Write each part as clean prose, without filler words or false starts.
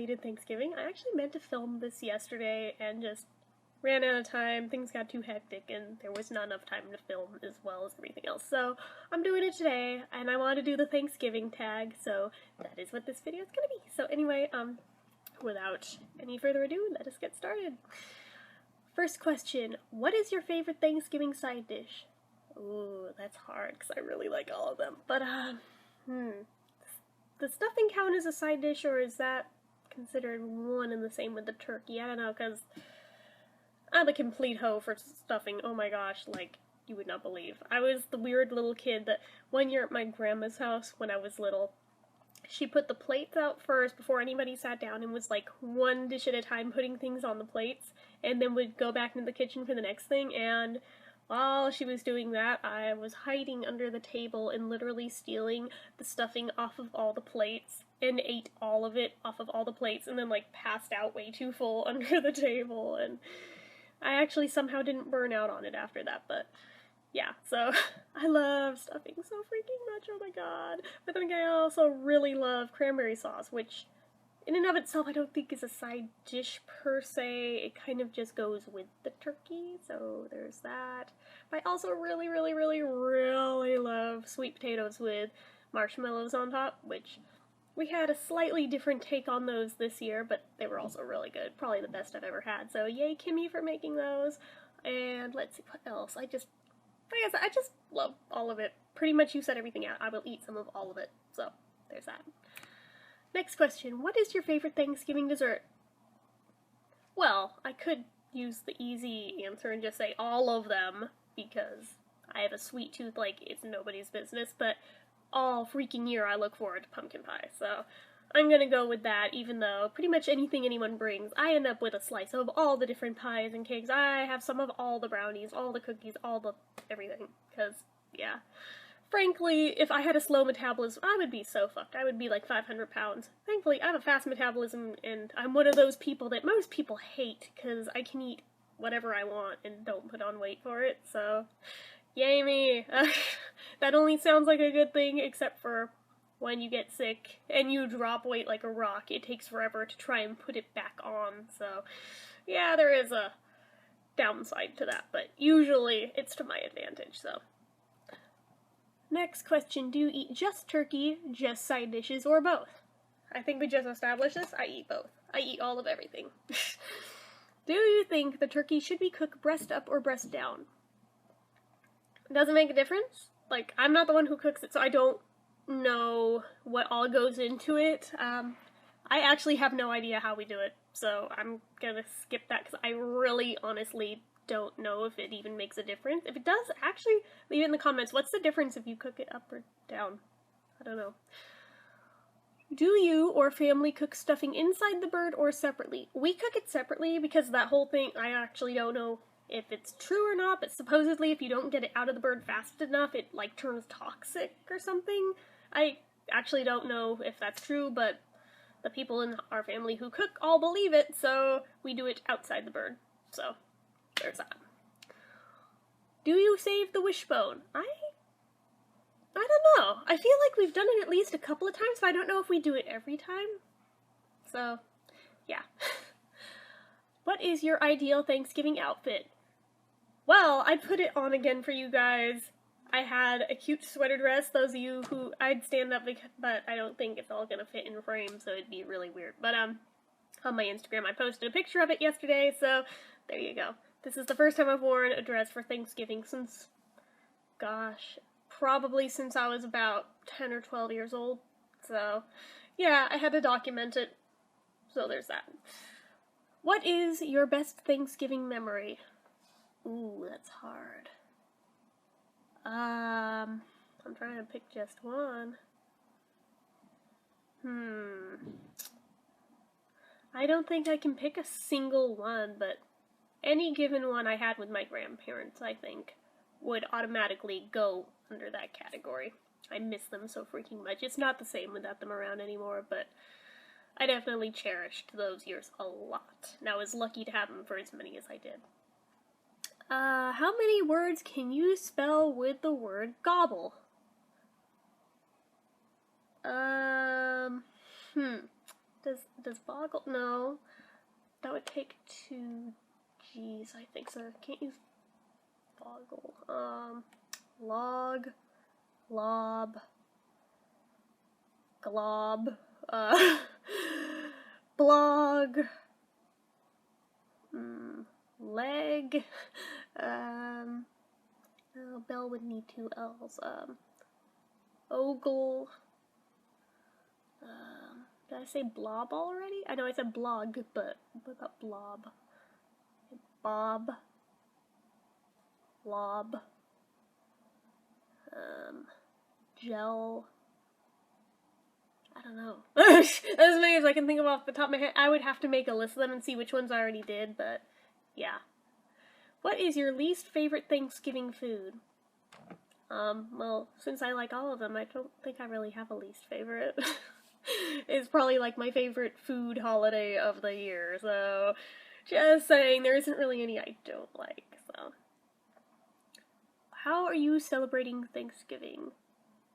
belated Thanksgiving. I actually meant to film this yesterday and just ran out of time. Things got too hectic and there was not enough time to film as well as everything else. So I'm doing it today and I want to do the Thanksgiving tag, so that is what this video is going to be. So anyway, without any further ado, let us get started. First question, what is your favorite Thanksgiving side dish? Ooh, that's hard because I really like all of them. But, does stuffing count as a side dish, or is that considered one and the same with the turkey? I don't know, because I'm a complete hoe for stuffing. Oh my gosh, like, you would not believe. I was the weird little kid that one year at my grandma's house when I was little, she put the plates out first before anybody sat down and was like one dish at a time putting things on the plates, and then would go back into the kitchen for the next thing. And while she was doing that, I was hiding under the table and literally stealing the stuffing off of all the plates and ate all of it off of all the plates and then like passed out way too full under the table. And I actually somehow didn't burn out on it after that, but yeah, so I love stuffing so freaking much, oh my god. But then again, I also really love cranberry sauce, which in and of itself I don't think is a side dish per se. It kind of just goes with the turkey, so there's that. But I also really love sweet potatoes with marshmallows on top, which we had a slightly different take on those this year, but they were also really good. Probably the best I've ever had, so yay Kimmy for making those. And let's see, what else? I just love all of it. Pretty much you said everything out. I will eat some of all of it, so there's that. Next question, what is your favorite Thanksgiving dessert? Well, I could use the easy answer and just say all of them, because I have a sweet tooth like it's nobody's business, but all freaking year I look forward to pumpkin pie, so I'm gonna go with that, even though pretty much anything anyone brings, I end up with a slice of all the different pies and cakes. I have some of all the brownies, all the cookies, all the everything, because, yeah. Frankly, if I had a slow metabolism, I would be so fucked. I would be like 500 pounds. Thankfully, I have a fast metabolism, and I'm one of those people that most people hate, because I can eat whatever I want and don't put on weight for it, so yay me. That only sounds like a good thing, except for when you get sick and you drop weight like a rock. It takes forever to try and put it back on, so yeah, there is a downside to that, but usually it's to my advantage, so. Next question, do you eat just turkey, just side dishes, or both? I think we just established this. I eat both. I eat all of everything. Do you think the turkey should be cooked breast up or breast down? Does it make a difference? Like, I'm not the one who cooks it, so I don't know what all goes into it. I actually have no idea how we do it, so I'm gonna skip that because I really honestly don't know if it even makes a difference. If it does, actually leave it in the comments. What's the difference if you cook it up or down? I don't know. Do you or family cook stuffing inside the bird or separately? We cook it separately because that whole thing, I actually don't know if it's true or not, but supposedly if you don't get it out of the bird fast enough, it like turns toxic or something. I actually don't know if that's true, but the people in our family who cook all believe it, so we do it outside the bird. So there's that. Do you save the wishbone? I don't know. I feel like we've done it at least a couple of times, but I don't know if we do it every time. So, yeah. What is your ideal Thanksgiving outfit? Well, I'd put it on again for you guys. I had a cute sweater dress. Those of you who, I'd stand up, but I don't think it's all gonna fit in frame, so it'd be really weird. But, on my Instagram, I posted a picture of it yesterday, so there you go. This is the first time I've worn a dress for Thanksgiving since, gosh, probably since I was about 10 or 12 years old. So, yeah, I had to document it. So there's that. What is your best Thanksgiving memory? Ooh, that's hard. I'm trying to pick just one. I don't think I can pick a single one, but any given one I had with my grandparents, I think, would automatically go under that category. I miss them so freaking much. It's not the same without them around anymore, but I definitely cherished those years a lot. And I was lucky to have them for as many as I did. How many words can you spell with the word gobble? Does boggle? No. That would take 2 G's, I think, so I can't use boggle. Log, lob, glob, blog, leg, Bell would need 2 L's, ogle, did I say blob already? I know I said blog, but what about blob? Bob, lob, gel, I don't know. As many as I can think of off the top of my head. I would have to make a list of them and see which ones I already did, but yeah. What is your least favorite Thanksgiving food? Well, since I like all of them, I don't think I really have a least favorite. It's probably like my favorite food holiday of the year, so just saying, there isn't really any I don't like, so. How are you celebrating Thanksgiving?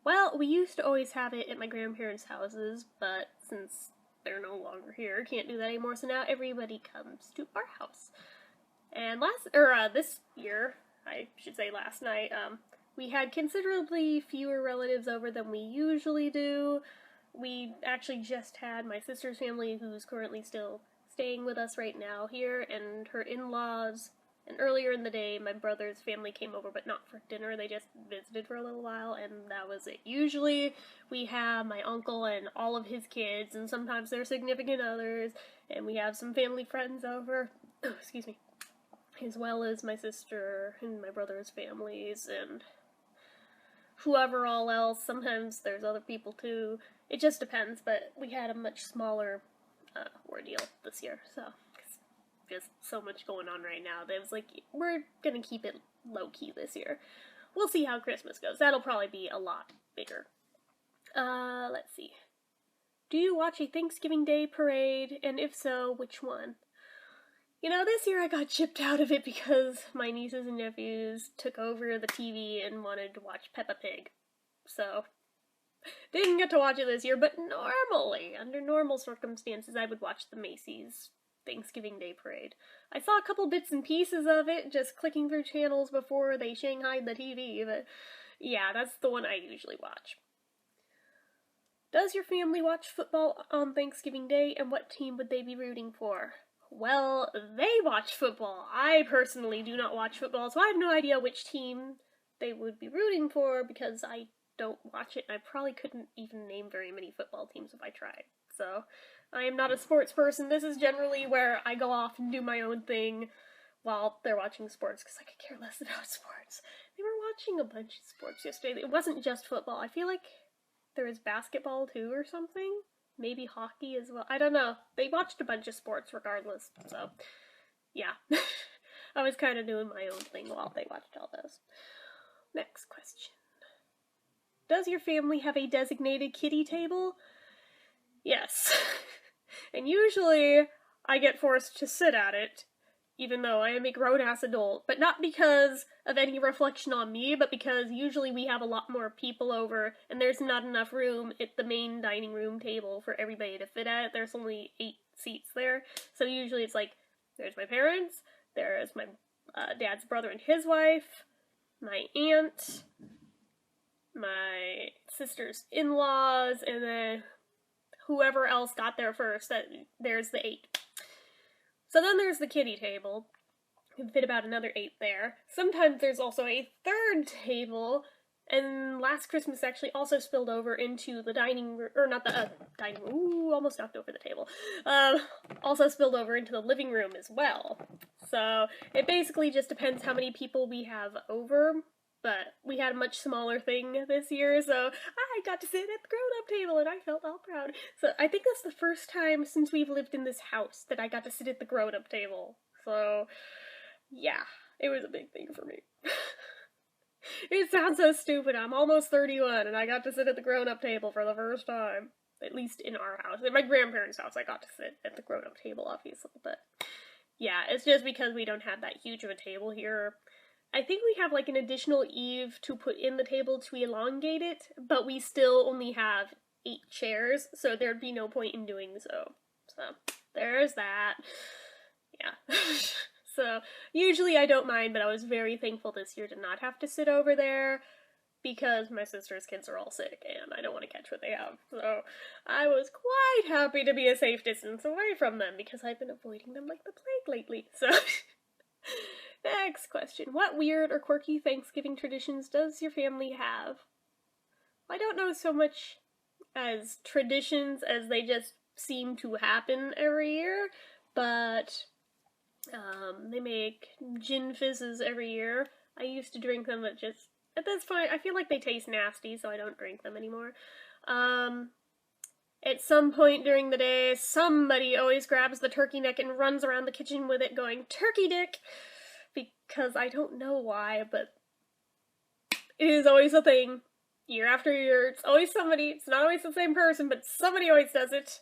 Well, we used to always have it at my grandparents' houses, but since they're no longer here, can't do that anymore, so now everybody comes to our house. And this year, I should say last night, we had considerably fewer relatives over than we usually do. We actually just had my sister's family, who's currently still staying with us right now here, and her in-laws. And earlier in the day, my brother's family came over, but not for dinner. They just visited for a little while, and that was it. Usually, we have my uncle and all of his kids, and sometimes their significant others, and we have some family friends over, excuse me, as well as my sister and my brother's families, and whoever all else. Sometimes there's other people too. It just depends, but we had a much smaller ordeal this year, so just so much going on right now that it was like, we're gonna keep it low-key this year. We'll see how Christmas goes. That'll probably be a lot bigger. Let's see. Do you watch a Thanksgiving Day parade, and if so, which one? You know, this year I got chipped out of it because my nieces and nephews took over the TV and wanted to watch Peppa Pig. So, didn't get to watch it this year, but normally, under normal circumstances, I would watch the Macy's Thanksgiving Day Parade. I saw a couple bits and pieces of it, just clicking through channels before they shanghaied the TV, but yeah, that's the one I usually watch. Does your family watch football on Thanksgiving Day, and what team would they be rooting for? Well, they watch football. I personally do not watch football, so I have no idea which team they would be rooting for, because I don't watch it, and I probably couldn't even name very many football teams if I tried. So, I am not a sports person. This is generally where I go off and do my own thing while they're watching sports, because I could care less about sports. They were watching a bunch of sports yesterday. It wasn't just football. I feel like there was basketball too or something. Maybe hockey as well. I don't know. They watched a bunch of sports regardless, so yeah. I was kind of doing my own thing while they watched all those. Next question. Does your family have a designated kiddie table? Yes. And usually I get forced to sit at it, even though I am a grown-ass adult, but not because of any reflection on me, but because usually we have a lot more people over, and there's not enough room at the main dining room table for everybody to fit at. There's only 8 seats there, so usually it's like, there's my parents, there's my dad's brother and his wife, my aunt, my sister's in-laws, and then whoever else got there first. There's the 8. So then there's the kiddie table. You can fit about another 8 there. Sometimes there's also a third table, and last Christmas actually also spilled over into the dining room, or not the dining room, ooh, almost knocked over the table. Also spilled over into the living room as well. So it basically just depends how many people we have over, but we had a much smaller thing this year, so I got to sit at the grown-up table, and I felt all proud. So I think that's the first time since we've lived in this house that I got to sit at the grown-up table. So, yeah, it was a big thing for me. It sounds so stupid. I'm almost 31, and I got to sit at the grown-up table for the first time. At least in our house. In my grandparents' house, I got to sit at the grown-up table, obviously, but yeah, it's just because we don't have that huge of a table here. I think we have like an additional eave to put in the table to elongate it, but we still only have 8 chairs, so there'd be no point in doing so. So, there's that. Yeah. So, usually I don't mind, but I was very thankful this year to not have to sit over there, because my sister's kids are all sick, and I don't want to catch what they have. So, I was quite happy to be a safe distance away from them, because I've been avoiding them like the plague lately. So, next question. What weird or quirky Thanksgiving traditions does your family have? I don't know so much as traditions as they just seem to happen every year, but they make gin fizzes every year. I used to drink them, at this point, I feel like they taste nasty, so I don't drink them anymore. At some point during the day, somebody always grabs the turkey neck and runs around the kitchen with it going, "Turkey dick!" Because I don't know why, but it is always a thing. Year after year, it's always somebody. It's not always the same person, but somebody always does it.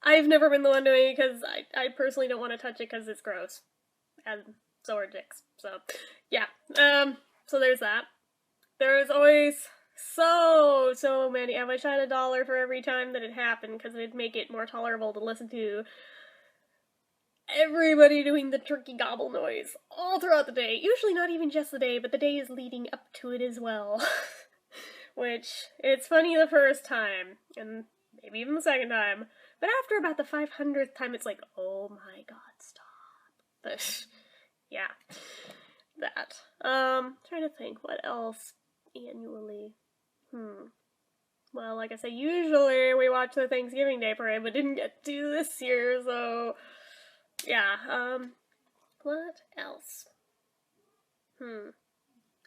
I've never been the one doing it because I personally don't want to touch it because it's gross. And so are dicks. So, yeah. So there's that. There's always so many. I wish I had $1 for every time that it happened because it'd make it more tolerable to listen to everybody doing the turkey gobble noise all throughout the day. Usually not even just the day, but the days leading up to it as well. Which, it's funny the first time, and maybe even the second time, but after about the 500th time, it's like, oh my god, stop. But, yeah, that. Trying to think, what else annually? Well, like I said, usually we watch the Thanksgiving Day Parade, but didn't get to this year, so, yeah, what else?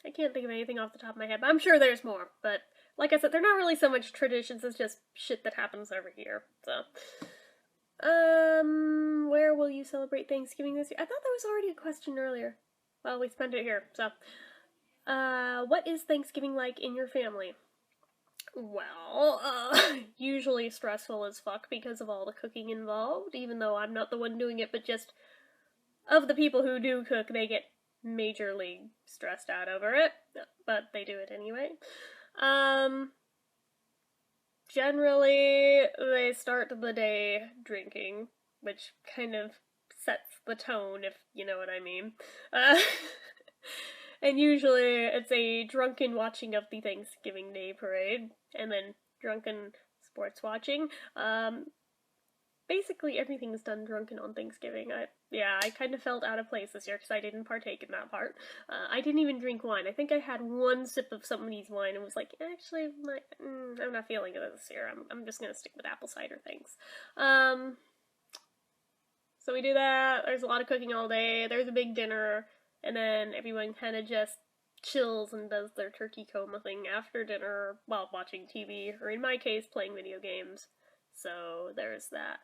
I can't think of anything off the top of my head, but I'm sure there's more. But, like I said, they're not really so much traditions, it's just shit that happens every year, so. Where will you celebrate Thanksgiving this year? I thought that was already a question earlier. Well, we spent it here, so. What is Thanksgiving like in your family? Well, usually stressful as fuck because of all the cooking involved, even though I'm not the one doing it, but just of the people who do cook, they get majorly stressed out over it, but they do it anyway. Generally, they start the day drinking, which kind of sets the tone, if you know what I mean. And usually it's a drunken watching of the Thanksgiving Day Parade, and then drunken sports watching. Basically everything's done drunken on Thanksgiving. I kind of felt out of place this year because I didn't partake in that part. I didn't even drink wine. I think I had one sip of somebody's wine and was like, actually, I'm not feeling it this year. I'm just gonna stick with apple cider, thanks. So we do that. There's a lot of cooking all day. There's a big dinner, and then everyone kind of just chills and does their turkey coma thing after dinner while watching TV, or in my case, playing video games. So there's that.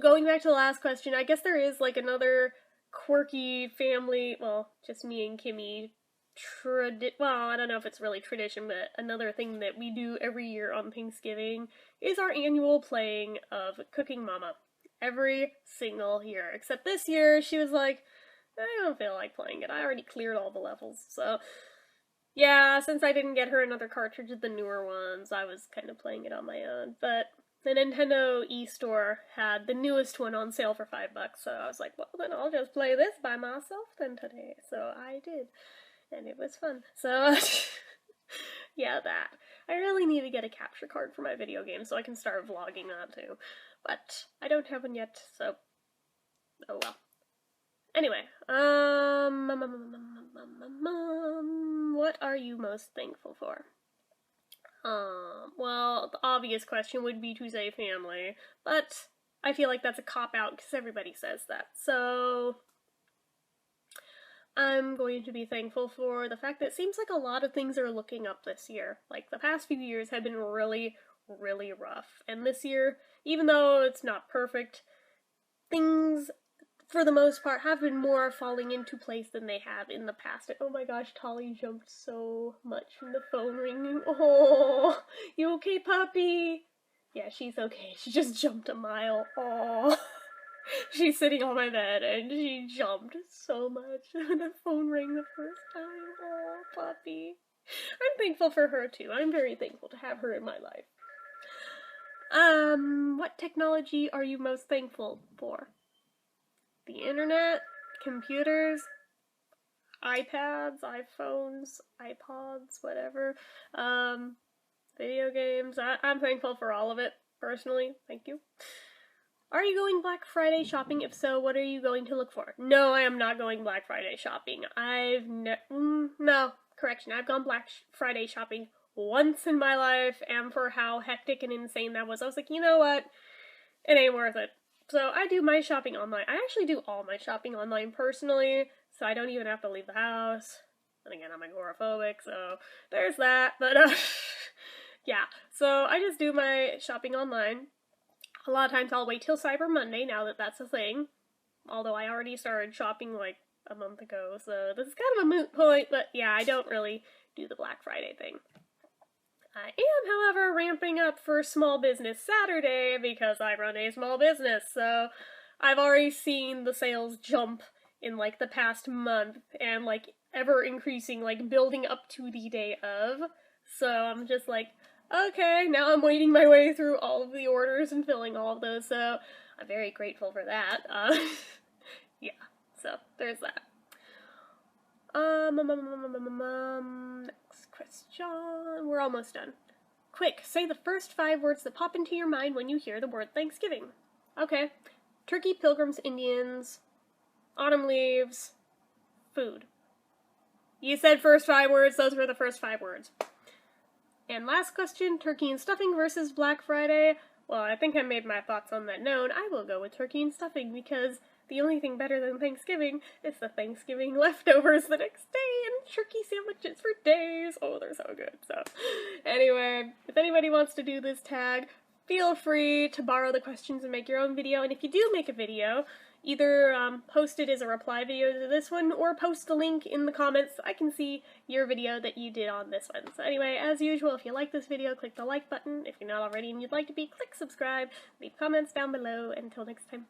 Going back to the last question, I guess there is like another quirky family, well, just me and Kimmy, I don't know if it's really tradition, but another thing that we do every year on Thanksgiving is our annual playing of Cooking Mama. Every single year. Except this year, she was like, I don't feel like playing it. I already cleared all the levels, so. Yeah, since I didn't get her another cartridge of the newer ones, I was kind of playing it on my own, but the Nintendo eStore had the newest one on sale for $5, so I was like, well, then I'll just play this by myself then today. So I did, and it was fun. So, yeah, that. I really need to get a capture card for my video game so I can start vlogging that too. But I don't have one yet, so oh well. Anyway, what are you most thankful for? Well, the obvious question would be to say family, but I feel like that's a cop-out because everybody says that. So, I'm going to be thankful for the fact that it seems like a lot of things are looking up this year. Like, the past few years have been really, really rough. And this year, even though it's not perfect, things, for the most part, have been more falling into place than they have in the past. Oh my gosh, Tolly jumped so much from the phone ringing. Oh, you okay, puppy? Yeah, she's okay. She just jumped a mile. Oh, she's sitting on my bed and she jumped so much when the phone rang the first time. Oh, puppy. I'm thankful for her too. I'm very thankful to have her in my life. What technology are you most thankful for? The internet, computers, iPads, iPhones, iPods, whatever. Video games. I'm thankful for all of it, personally. Thank you. Are you going Black Friday shopping? If so, what are you going to look for? No, I am not going Black Friday shopping. No, correction. I've gone Black Friday shopping once in my life, and for how hectic and insane that was, I was like, you know what? It ain't worth it. So I do my shopping online. I actually do all my shopping online personally, so I don't even have to leave the house. And again, I'm agoraphobic, so there's that. But, yeah. So I just do my shopping online. A lot of times I'll wait till Cyber Monday, now that that's a thing. Although I already started shopping like a month ago, so this is kind of a moot point, but yeah, I don't really do the Black Friday thing. I am, however, ramping up for Small Business Saturday because I run a small business, so I've already seen the sales jump in like the past month and like ever increasing, like building up to the day of. So I'm just like, okay, now I'm wading my way through all of the orders and filling all of those, so I'm very grateful for that. Yeah, so there's that. Next question. We're almost done. Quick, say the first 5 words that pop into your mind when you hear the word Thanksgiving. Okay. Turkey, pilgrims, Indians, autumn leaves, food. You said first 5 words, those were the first 5 words. And last question, turkey and stuffing versus Black Friday. Well, I think I made my thoughts on that known. I will go with turkey and stuffing because the only thing better than Thanksgiving is the Thanksgiving leftovers the next day and turkey sandwiches for days. Oh, they're so good. So, anyway, if anybody wants to do this tag, feel free to borrow the questions and make your own video. And if you do make a video, either post it as a reply video to this one or post a link in the comments so I can see your video that you did on this one. So anyway, as usual, if you like this video, click the like button. If you're not already and you'd like to be, click subscribe. Leave comments down below. Until next time.